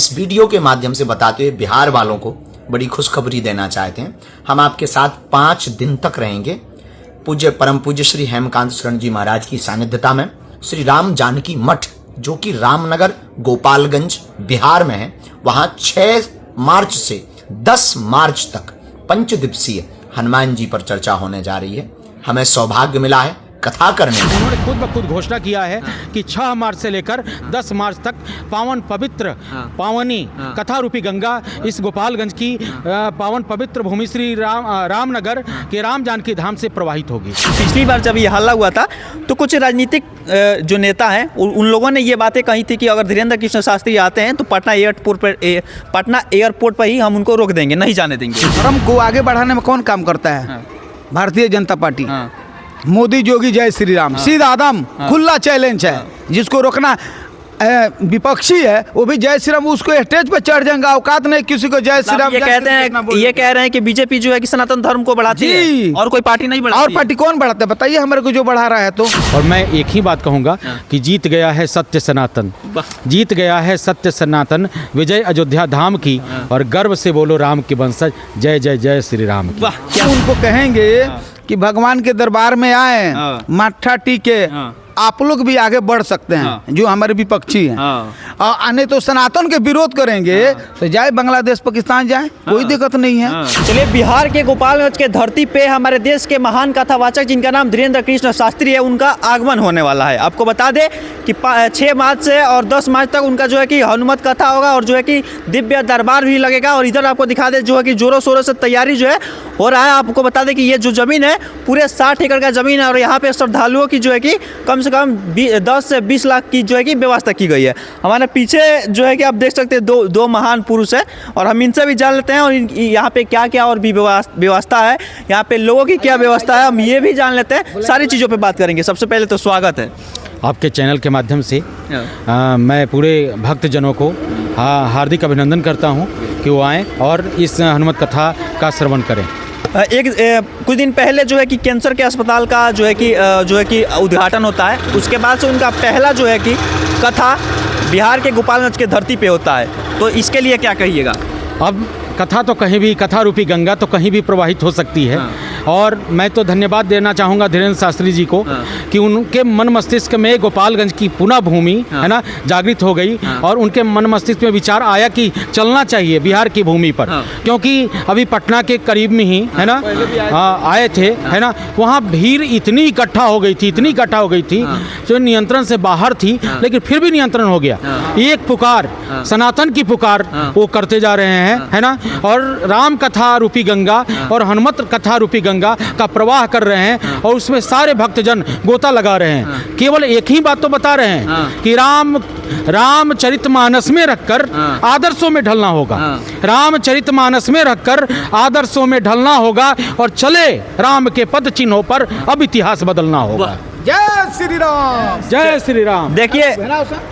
इस वीडियो के माध्यम से बताते हुए बिहार वालों को बड़ी खुशखबरी देना चाहते हैं। हम आपके साथ 5 दिन तक रहेंगे। पूज्य परम पूज्य श्री हेमकांत शरण जी महाराज की सानिध्यता में श्री राम जानकी मठ, जो कि रामनगर गोपालगंज बिहार में है, वहां 6 मार्च से 10 मार्च तक पंचदिवसीय हनुमान जी पर चर्चा होने जा रही है। हमें सौभाग्य मिला है कथा करने में। उन्होंने खुद ब खुद घोषणा किया है कि 6 मार्च से लेकर 10 मार्च तक पावन पवित्र पावनी कथा रूपी गंगा इस गोपालगंज की पावन पवित्र भूमि श्री रामनगर के राम जानकी धाम से प्रवाहित होगी। पिछली बार जब ये हल्ला हुआ था तो कुछ राजनीतिक जो नेता हैं उन लोगों ने ये बातें कही थी कि अगर धीरेन्द्र कृष्ण शास्त्री आते हैं तो पटना एयरपोर्ट पर ही हम उनको रोक देंगे, नहीं जाने देंगे। धर्म को आगे बढ़ाने में कौन काम करता है? भारतीय जनता पार्टी। मोदी योगी जय श्री राम, सीधा आदम खुला चैलेंज है। जिसको रोकना विपक्षी है वो भी जय श्री राम, उसको स्टेज पर चढ़ जाएंगे, औकात नहीं किसी को जय श्री राम। ये कहते हैं, ये कह रहे हैं कि बीजेपी जो है कि सनातन धर्म को बढ़ाती है और कोई पार्टी नहीं बढ़ाती। और पार्टी कौन बढ़ाता है बताइए हमारे को, जो बढ़ा रहा है तो। और मैं एक ही बात कहूंगा कि जीत गया है सत्य सनातन, जीत गया है सत्य सनातन। विजय अयोध्या धाम की और गर्व से बोलो राम के वंशज, जय जय जय श्री राम। क्या उनको कहेंगे कि भगवान के दरबार में आए, माथा टीके, आप लोग भी आगे बढ़ सकते हैं जो हमारे विपक्षी हैं। और नहीं तो सनातन के विरोध करेंगे तो जाए बांग्लादेश पाकिस्तान जाए, कोई दिक्कत नहीं है। चलिए, बिहार के गोपालगंज के धरती पे हमारे देश के महान कथावाचक जिनका नाम धीरेन्द्र कृष्ण शास्त्री है, उनका आगमन होने वाला है। आपको बता दें कि 6 मार्च से और 10 मार्च तक उनका जो है कि हनुमत कथा होगा और जो है कि दिव्य दरबार भी लगेगा। और इधर आपको दिखा दे जो है कि जोरों शोरों से तैयारी जो है हो रहा है। आपको बता दें कि ये जो जमीन है पूरे 60 एकड़ का जमीन है और यहाँ पे श्रद्धालुओं की जो है कि कम से कम 10 से 20 लाख की जो है कि व्यवस्था की गई है। हमारे पीछे जो है कि आप देख सकते हैं दो महान पुरुष हैं और हम इनसे भी जान लेते हैं और यहाँ पे क्या क्या और भी व्यवस्था है, यहाँ पे लोगों की क्या व्यवस्था है, हम ये भी जान लेते हैं। सारी चीज़ों पे बात करेंगे। सबसे पहले तो स्वागत है आपके चैनल के माध्यम से। मैं पूरे भक्तजनों को हार्दिक अभिनंदन करता हूँ कि वो आएँ और इस हनुमत कथा का श्रवण करें। कुछ दिन पहले जो है कि कैंसर के अस्पताल का जो है कि उद्घाटन होता है, उसके बाद से उनका पहला जो है कि कथा बिहार के गोपालगंज के धरती पे होता है। तो इसके लिए क्या कहिएगा? अब कथा तो कहीं भी, कथा रूपी गंगा तो कहीं भी प्रवाहित हो सकती है। और मैं तो धन्यवाद देना चाहूँगा धीरेन्द्र शास्त्री जी को कि उनके मन मस्तिष्क में गोपालगंज की पुनः भूमि है ना जागृत हो गई और उनके मन मस्तिष्क में विचार आया कि चलना चाहिए बिहार की भूमि पर। क्योंकि अभी पटना के करीब में ही है ना आए थे है ना, वहाँ भीड़ इतनी इकट्ठा हो गई थी जो नियंत्रण से बाहर थी, लेकिन फिर भी नियंत्रण हो गया। एक पुकार, सनातन की पुकार वो करते जा रहे हैं है ना, और राम कथा रूपी गंगा और हनुमत कथा रूपी गंगा का प्रवाह कर रहे हैं और उसमें सारे भक्तजन गोता लगा रहे हैं। केवल एक ही बात तो बता रहे हैं कि रामचरितमानस में रखकर आदर्शों में ढलना होगा, रामचरितमानस में रखकर आदर्शों में ढलना होगा और चले राम के पद चिन्हों पर अब इतिहास बदलना होगा। जय श्री राम, जय श्री राम। देखिए,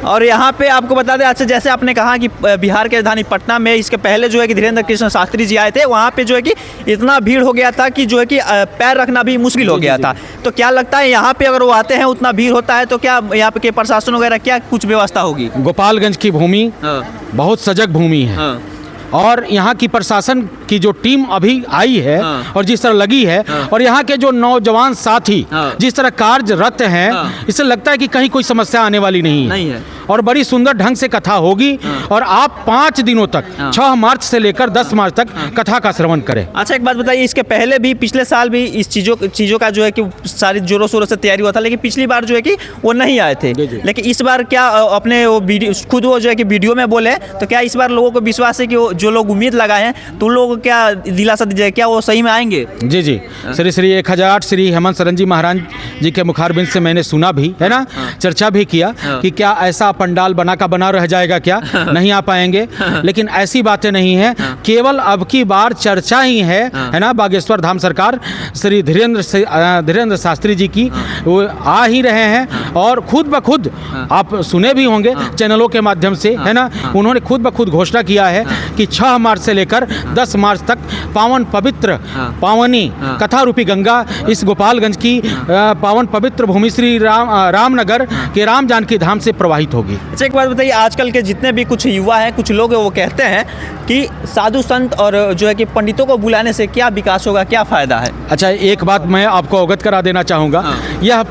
और यहाँ पे आपको बता दें, अच्छा जैसे आपने कहा कि बिहार के राजधानी पटना में इसके पहले जो है कि धीरेन्द्र कृष्ण शास्त्री जी आए थे, वहाँ पे जो है कि इतना भीड़ हो गया था कि जो है कि पैर रखना भी मुश्किल हो गया था। तो क्या लगता है यहाँ पे अगर वो आते हैं, उतना भीड़ होता है, तो क्या यहाँ पे के प्रशासन वगैरह क्या कुछ व्यवस्था होगी? गोपालगंज की भूमि बहुत सजग भूमि है और यहाँ की प्रशासन की जो टीम अभी आई है और जिस तरह लगी है और यहाँ के जो नौजवान साथी जिस तरह कार्यरत हैं, इससे लगता है कि कहीं कोई समस्या आने वाली नहीं है। और बड़ी सुंदर ढंग से कथा होगी और आप 5 दिनों तक 6 मार्च से लेकर 10 मार्च तक कथा का श्रवण करें। अच्छा, एक बात बताइए, इसके पहले भी पिछले साल भी इस चीज़ों का जो है कि सारी जोरों शोरों से तैयारी हुआ था, लेकिन पिछली बार जो है कि वो नहीं आए थे। लेकिन इस बार क्या अपने वो वीडियो खुद वो जो है कि वीडियो में बोले, तो क्या इस बार लोगों को विश्वास है कि जो लोग उम्मीद लगाए हैं तो उन लोगों को क्या दिलासा दीजिए, क्या वो सही में आएंगे? जी जी, श्री 1008 श्री हेमंत शरण जी महाराज जी के मुखारबिंद से मैंने सुना भी है ना, चर्चा भी किया कि क्या ऐसा पंडाल बना रह जाएगा, क्या नहीं आ पाएंगे। लेकिन ऐसी बातें नहीं है, केवल अब की बार चर्चा ही है ना। बागेश्वर धाम सरकार श्री धीरेन्द्र शास्त्री जी की वो आ ही रहे हैं और खुद ब खुद आप सुने भी होंगे चैनलों के माध्यम से है ना, उन्होंने खुद ब खुद घोषणा किया है कि 6 मार्च से लेकर 10 मार्च तक पावन पवित्र पावनी कथा रूपी गंगा इस गोपालगंज की पावन पवित्र भूमि श्री रामनगर के राम जानकी धाम से प्रवाहित होगी। अच्छा, एक बात बताइए, आजकल के जितने भी कुछ युवा हैं, कुछ लोग हैं, वो कहते हैं कि साधु संत और जो है कि पंडितों को बुलाने से क्या विकास होगा, क्या फ़ायदा है? अच्छा, एक बात मैं आपको अवगत करा देना चाहूँगा। यह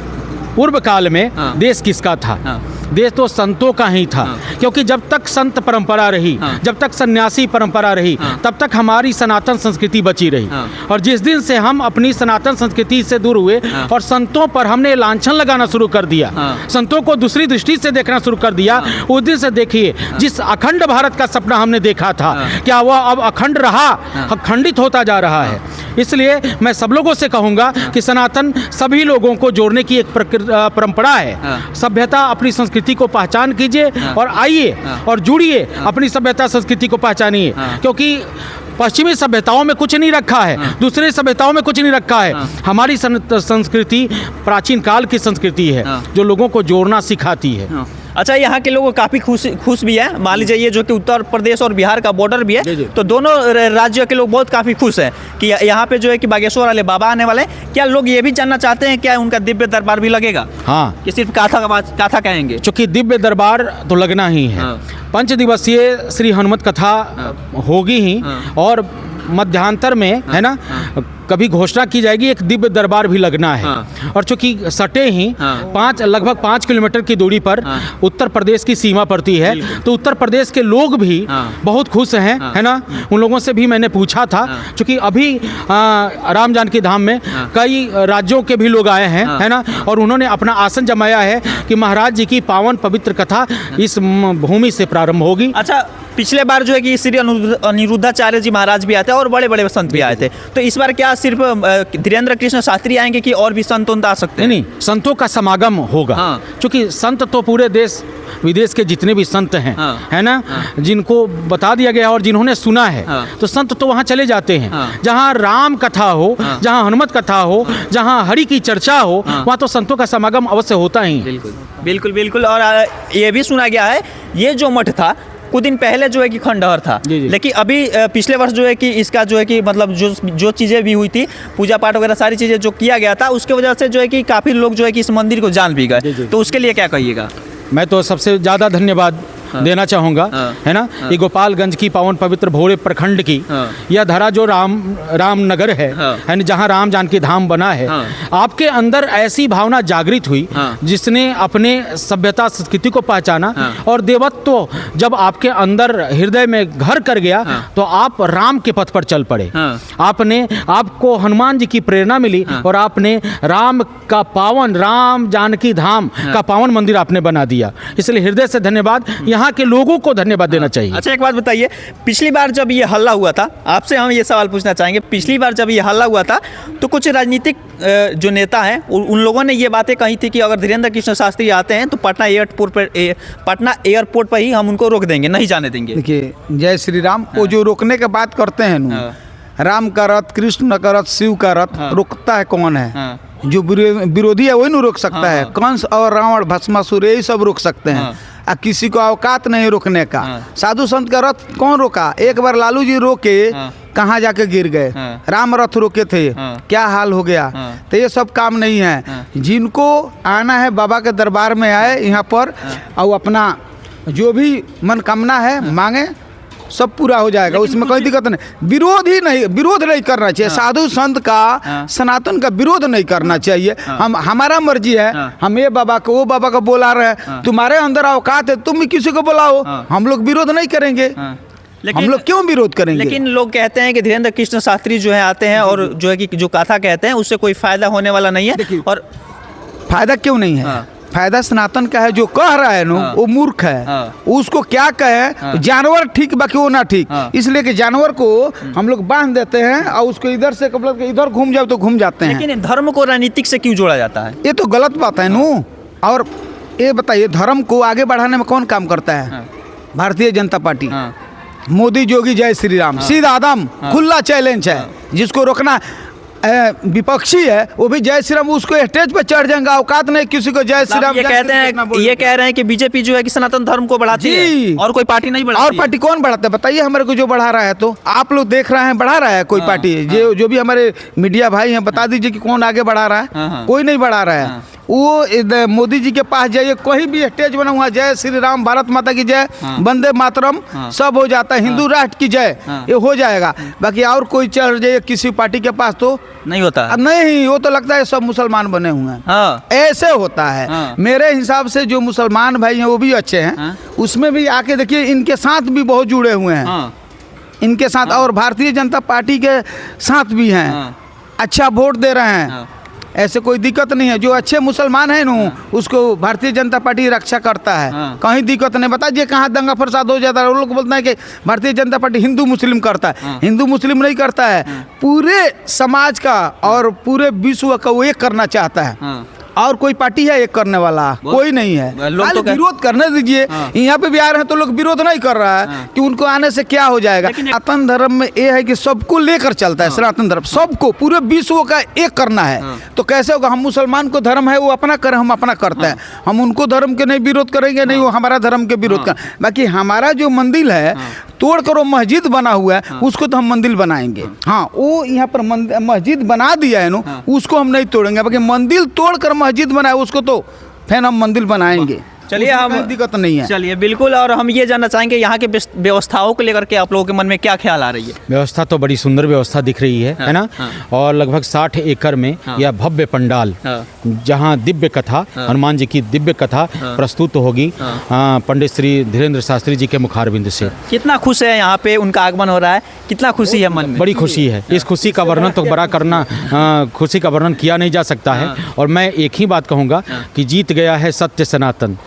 पूर्व काल में देश किसका था? देश तो संतों का ही था, क्योंकि जब तक संत परंपरा रही, जब तक सन्यासी परंपरा रही, तब तक हमारी सनातन संस्कृति बची रही। और जिस दिन से हम अपनी सनातन संस्कृति से दूर हुए और संतों पर हमने लांछन लगाना शुरू कर दिया, संतों को दूसरी दृष्टि से देखना शुरू कर दिया, उस दिन से देखिए जिस अखंड भारत का सपना हमने देखा था, क्या वह अब अखंड रहा? खंडित होता जा रहा है। इसलिए मैं सब लोगों से कहूँगा कि सनातन सभी लोगों को जोड़ने की एक परंपरा है। सभ्यता अपनी संस्कृति को पहचान कीजिए और आइए और जुड़िए, अपनी सभ्यता संस्कृति को पहचानिए, क्योंकि पश्चिमी सभ्यताओं में कुछ नहीं रखा है, दूसरे सभ्यताओं में कुछ नहीं रखा है। हमारी संस्कृति प्राचीन काल की संस्कृति है जो लोगों को जोड़ना सिखाती है। अच्छा, यहाँ के लोग काफ़ी खुश भी हैं। मान लीजिए ये जो कि उत्तर प्रदेश और बिहार का बॉर्डर भी है, तो दोनों राज्यों के लोग बहुत काफ़ी खुश हैं कि यहाँ पे जो है कि बागेश्वर वाले बाबा आने वाले हैं। क्या लोग ये भी जानना चाहते हैं क्या उनका दिव्य दरबार भी लगेगा? हाँ, कि सिर्फ काथा कहेंगे? चूँकि दिव्य दरबार तो लगना ही है। 5 दिवसीय श्री हनुमत कथा होगी ही, और मध्यांतर में है ना कभी घोषणा की जाएगी एक दिव्य दरबार भी लगना है। और चूंकि सटे ही लगभग 5 किलोमीटर की दूरी पर उत्तर प्रदेश की सीमा पड़ती है, तो उत्तर प्रदेश के लोग भी बहुत खुश हैं, है ना। उन लोगों से भी मैंने पूछा था, चूंकि अभी राम जानकी धाम में कई राज्यों के भी लोग आए हैं, है ना, और उन्होंने अपना आसन जमाया है कि महाराज जी की पावन पवित्र कथा इस भूमि से प्रारंभ होगी। अच्छा, पिछले बार जो है कि श्री अनिरुद्धाचार्य जी महाराज भी आए थे और बड़े बड़े संत भी आए थे, तो इस बार क्या सिर्फ धीरेन्द्र कृष्ण शास्त्री आएंगे कि और भी संत आ सकते हैं? नहीं, संतों का समागम होगा। क्योंकि संत तो पूरे देश विदेश के जितने भी संत हैं, है ना, जिनको बता दिया गया और जिन्होंने सुना है, तो संत तो वहाँ चले जाते हैं। जहाँ राम कथा हो, जहाँ हनुमत कथा हो, जहाँ हरि की चर्चा हो, वहाँ तो संतों का समागम अवश्य होता ही। बिल्कुल बिल्कुल। और ये भी सुना गया है ये जो मठ था कुछ दिन पहले जो है कि खंडहर था, लेकिन अभी पिछले वर्ष जो है कि इसका जो है कि मतलब जो चीज़ें भी हुई थी, पूजा पाठ वगैरह सारी चीज़ें जो किया गया था, उसके वजह से जो है कि काफ़ी लोग जो है कि इस मंदिर को जान भी गए। तो उसके लिए क्या कहिएगा? मैं तो सबसे ज़्यादा धन्यवाद देना चाहूँगा, है ना। ये गोपालगंज की पावन पवित्र भोरे प्रखंड की यह धरा जो रामनगर है ना, जहाँ राम जानकी धाम बना है, आपके अंदर ऐसी भावना जागृत हुई जिसने अपने सभ्यता संस्कृति को पहचाना, और देवत्व जब आपके अंदर हृदय में घर कर गया तो आप राम के पथ पर चल पड़े। आपको हनुमान जी की प्रेरणा मिली और आपने राम जानकी धाम का पावन मंदिर आपने बना दिया। इसलिए हृदय से धन्यवाद, यहाँ के लोगों को धन्यवाद देना चाहिए। अच्छा, एक बात बताइए, पिछली बार जब ये हल्ला हुआ था, आपसे हम ये सवाल पूछना चाहेंगे, पिछली बार जब ये हल्ला हुआ था तो कुछ राजनीतिक जो नेता हैं उन लोगों ने ये बातें कही थी कि अगर धीरेन्द्र कृष्ण शास्त्री आते हैं तो पटना एयरपोर्ट पर ही हम उनको रोक देंगे, नहीं जाने देंगे। देखिए, जय श्री राम। वो जो रोकने की बात करते हैं ना, राम का रथ, कृष्ण का रथ, शिव का रथ, रोकता है कौन है? जो विरोधी है वही नहीं रोक सकता है। कंस और रावण, भस्मासुर, यही सब रोक सकते हैं। किसी को औकात नहीं रोकने का। साधु संत का रथ कौन रोका? एक बार लालू जी रोके, कहाँ जाके गिर गए। राम रथ रोके थे, क्या हाल हो गया। तो ये सब काम नहीं है। जिनको आना है बाबा के दरबार में आए यहाँ पर, और अपना जो भी मनकामना है मांगे, सब पूरा हो जाएगा, उसमें कोई दिक्कत नहीं। विरोध नहीं करना चाहिए। साधु संत का, सनातन का विरोध नहीं करना चाहिए। हमारा मर्जी है, हम ये बाबा को वो बाबा को बुला रहे हैं, तुम्हारे अंदर औकात है, तुम भी किसी को बुलाओ, हम लोग विरोध नहीं करेंगे। हम लोग क्यों विरोध करेंगे? लेकिन लोग कहते हैं कि धीरेन्द्र कृष्ण शास्त्री जो है आते हैं और जो है कि जो कथा कहते हैं उससे कोई फायदा होने वाला नहीं है। और फायदा क्यों नहीं है? फायदा सनातन का है। जो कह रहा है ना वो मूर्ख है। उसको क्या कहे, जानवर ठीक बाकी वो ना ठीक, इसलिए कि जानवर को हम लोग बांध देते हैं और उसको इधर से कपड़ा इधर घूम जाओ तो घूम जाते हैं। लेकिन धर्म को राजनीतिक से क्यों जोड़ा जाता है? ये तो गलत बात है नू। और ये बताइए, धर्म को आगे बढ़ाने में कौन काम करता है? भारतीय जनता पार्टी, मोदी, योगी, जय श्री राम, सीधा आदम, खुला चैलेंज है। जिसको रोकना, विपक्षी है वो भी जय श्री राम, उसको स्टेज पे चढ़ जाएंगे, औकात नहीं किसी को जय श्री राम। ये कहते हैं, ये कह रहे हैं कि बीजेपी जो है कि सनातन धर्म को बढ़ाती है और कोई पार्टी नहीं बढ़ाती। और पार्टी कौन बढ़ाता है बताइए हमारे को, जो बढ़ा रहा है तो आप लोग देख रहे हैं बढ़ा रहा है कोई पार्टी? जो भी हमारे मीडिया भाई हैं बता दीजिए कि कौन आगे बढ़ा रहा है? कोई नहीं बढ़ा रहा है। वो मोदी जी के पास जाइए, कोई भी स्टेज बना हुआ जय श्री राम, भारत माता की जय, वंदे मातरम, सब हो जाता है, हिंदू राष्ट्र की जय, ये हो जाएगा। बाकी और कोई चढ़ जाइए किसी पार्टी के पास तो नहीं होता। नहीं, वो तो लगता है सब मुसलमान बने हुए हैं। ऐसे होता है। मेरे हिसाब से जो मुसलमान भाई हैं वो भी अच्छे हैं, उसमें भी आके देखिए इनके साथ भी बहुत जुड़े हुए हैं, इनके साथ और भारतीय जनता पार्टी के साथ भी हैं, अच्छा वोट दे रहे हैं, ऐसे कोई दिक्कत नहीं है। जो अच्छे मुसलमान हैं ना उसको भारतीय जनता पार्टी रक्षा करता है, कहीं दिक्कत नहीं। बताइए कहाँ दंगा फसाद हो जाता है, वो लोग बोलते हैं कि भारतीय जनता पार्टी हिंदू मुस्लिम करता है, हिंदू मुस्लिम नहीं करता है, पूरे समाज का और पूरे विश्व का वो एक करना चाहता है। और कोई पार्टी है एक करने वाला? कोई नहीं है। लोग तो विरोध करने दीजिए, यहाँ पे भी आ रहे हैं तो लोग विरोध नहीं कर रहा है कि उनको आने से क्या हो जाएगा। सनातन धर्म में ये है कि सबको लेकर चलता है, सनातन धर्म सबको पूरे विश्व का एक करना है। तो कैसे होगा? हम मुसलमान को धर्म है वो अपना करें, हम अपना करते हैं, हम उनको धर्म के नहीं विरोध करेंगे, नहीं वो हमारा धर्म के विरोध कर। बाकी हमारा जो मंदिर है तोड़ कर वो मस्जिद बना हुआ है, उसको तो हम मंदिर बनाएंगे। हाँ, वो यहाँ पर मस्जिद बना दिया है ना, उसको हम नहीं तोड़ेंगे। बाकी मंदिर तोड़ कर मस्जिद बनाए उसको तो फिर हम मंदिर बनाएंगे। चलिए, हम दिक्कत नहीं है। चलिए बिल्कुल। और हम ये जानना चाहेंगे यहाँ के व्यवस्थाओं को लेकर के आप लोगों के मन में क्या ख्याल आ रही है? व्यवस्था तो बड़ी सुंदर व्यवस्था दिख रही है ना। और लगभग 60 एकड़ में यह भव्य पंडाल, जहाँ दिव्य कथा, हनुमान जी की दिव्य कथा प्रस्तुत होगी पंडित श्री धीरेन्द्र शास्त्री जी के मुखारबिंद से। कितना खुश है यहाँ पे उनका आगमन हो रहा है, कितना खुशी है मन में? बड़ी खुशी है। इस खुशी का वर्णन तो बड़ा करना, खुशी का वर्णन किया नहीं जा सकता है। और मैं एक ही बात कहूँगा कि जीत गया है सत्य सनातन,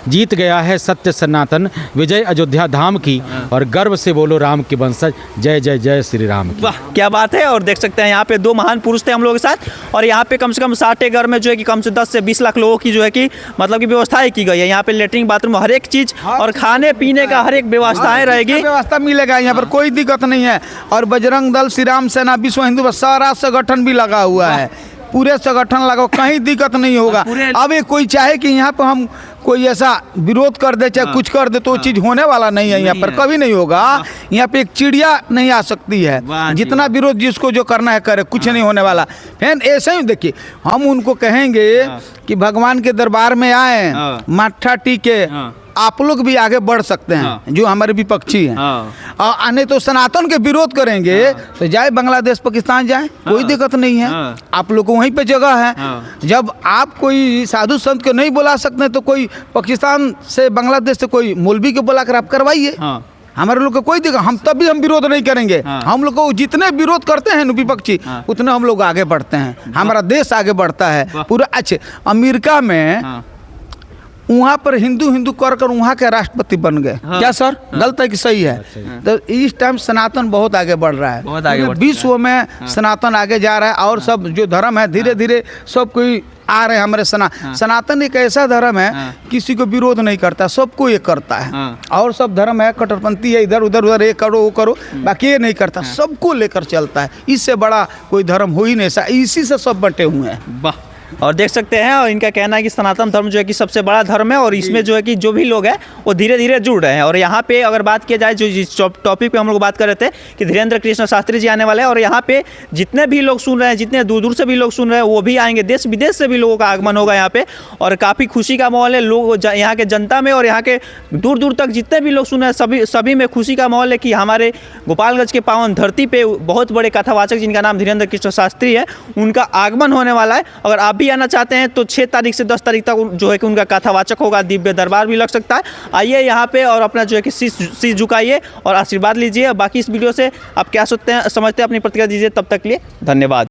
जीत गया है सत्य सनातन, विजय अयोध्या धाम की, और गर्व से बोलो राम के वंशज, जय जय जय श्री राम की। वाह, क्या बात है। और देख सकते हैं यहाँ पे दो महान पुरुष थे हम लोगों के साथ, और यहाँ पे कम से कम 60 घर में जो है कि कम से 10 से 20 लाख लोगों की जो है कि मतलब की व्यवस्थाएं की गई है। यहाँ पे लेटरिन बाथरूम हर एक चीज और खाने पीने का हर एक व्यवस्थाएं रहेगी, व्यवस्था मिलेगा, यहाँ पर कोई दिक्कत नहीं है। और बजरंग दल, श्री राम सेना, विश्व हिंदू सारा संगठन भी लगा हुआ है, पूरे संगठन लगा, कहीं दिक्कत नहीं होगा। अब ये कोई चाहे कि यहाँ पर हम कोई ऐसा विरोध कर दे चाहे कुछ कर दे तो वो चीज़ होने वाला नहीं है, यहाँ पर कभी नहीं होगा। यहाँ पे एक चिड़िया नहीं आ सकती है, जितना विरोध जिसको जो करना है करे, कुछ नहीं होने वाला। फिर ऐसे ही देखिए, हम उनको कहेंगे कि भगवान के दरबार में आए, माथा टीके, आप लोग भी आगे बढ़ सकते हैं, जो हमारे विपक्षी हैं। और नहीं तो सनातन के विरोध करेंगे तो जाए बांग्लादेश पाकिस्तान जाए, कोई दिक्कत नहीं है, आप लोग को वहीं पे जगह है। जब आप कोई साधु संत को नहीं बुला सकते तो कोई पाकिस्तान से, बांग्लादेश से कोई मौलवी को बुला कर आप करवाइए। हमारे लोग को कोई दिक्कत, हम तभी हम विरोध नहीं करेंगे। हम लोग को जितने विरोध करते हैं विपक्षी, उतने हम लोग आगे बढ़ते हैं, हमारा देश आगे बढ़ता है पूरा। अच्छे अमेरिका में वहाँ पर हिंदू हिंदू कर वहाँ के राष्ट्रपति बन गए। क्या सर गलत है कि सही है? तो इस टाइम सनातन बहुत आगे बढ़ रहा है, बहुत आगे विश्व में सनातन आगे जा रहा है। और सब जो धर्म है धीरे धीरे सब कोई आ रहे हैं हमारे सनातन एक ऐसा धर्म है किसी को विरोध नहीं करता, सबको ये करता है। और सब धर्म है कट्टरपंथी है, इधर उधर ये करो वो करो, बाकी ये नहीं करता, सबको लेकर चलता है। इससे बड़ा कोई धर्म हो ही नहीं, इसी से सब बंटे हुए हैं। वाह। और देख सकते हैं, और इनका कहना है कि सनातन धर्म जो है कि सबसे बड़ा धर्म है, और इसमें जो है कि जो भी लोग हैं वो धीरे धीरे जुड़ रहे हैं। और यहाँ पे अगर बात किया जाए, जो जिस टॉपिक पे हम लोग बात कर रहे थे कि धीरेन्द्र कृष्ण शास्त्री जी आने वाले हैं, और यहाँ पे जितने भी लोग सुन रहे हैं, जितने दूर दूर से भी लोग सुन रहे हैं, वो भी आएंगे, देश विदेश से भी लोगों का आगमन होगा यहाँ पे। और काफ़ी खुशी का माहौल है लोग यहाँ के जनता में, और यहाँ के दूर दूर तक जितने भी लोग सुन रहे हैं सभी में खुशी का माहौल है कि हमारे गोपालगंज के पावन धरती पे बहुत बड़े कथावाचक जिनका नाम धीरेन्द्र कृष्ण शास्त्री है, उनका आगमन होने वाला है। अगर आप भी आना चाहते हैं तो 6 तारीख से 10 तारीख तक जो है कि उनका कथावाचक होगा, दिव्य दरबार भी लग सकता है। आइए यहाँ पे और अपना जो है कि शीश झुकाइए और आशीर्वाद लीजिए। बाकी इस वीडियो से आप क्या समझते हैं अपनी प्रतिक्रिया दीजिए। तब तक के लिए धन्यवाद।